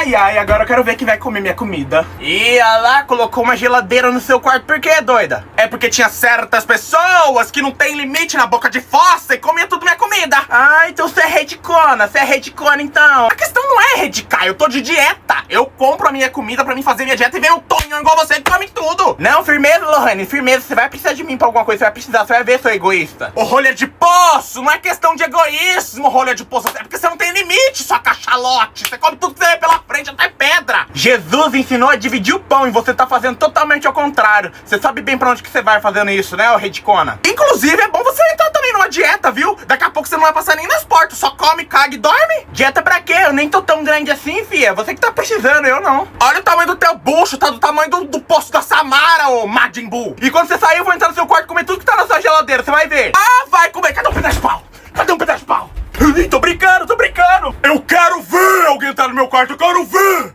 Ai, ai, agora eu quero ver quem vai comer minha comida. E olha lá, colocou uma geladeira no seu quarto. Por quê, doida? É porque tinha certas pessoas que não tem limite na boca de fossa e comia tudo minha comida. Ah, então você é redicona. Você é redicona, então. A questão não é redicar, eu tô de dieta. Eu compro a minha comida pra mim fazer minha dieta e vem um tonhão igual você que come tudo. Não, firmeza, Lohane, firmeza. Você vai precisar de mim pra alguma coisa, você vai precisar, você vai ver, seu egoísta. Ô, rolha de poço, não é questão de egoísmo, rolha de poço. É porque você não tem limite, sua cachalote. Você come tudo que você vê pela frente, até pedra. Jesus ensinou a dividir o pão e você tá fazendo totalmente ao contrário. Você sabe bem pra onde que você vai fazendo isso, né, ô redicona? Inclusive, é bom você entrar também numa dieta, viu? Daqui a pouco você não vai passar nem nas portas, só come, caga e dorme. Dieta pra quê? Eu nem tô tão grande assim, fia. Você que tá precisando, eu não. Olha o tamanho do teu bucho, tá do tamanho do poço da Samara, ô Majin Buu. E quando você sair, eu vou entrar no seu quarto e comer tudo que tá na sua geladeira, você vai ver. Ah, vai comer. Cadê um pedaço de pau? Cadê um pedaço de pau? Tô brincando, tô brincando. Eu quero ver alguém entrar no meu quarto, eu quero ver.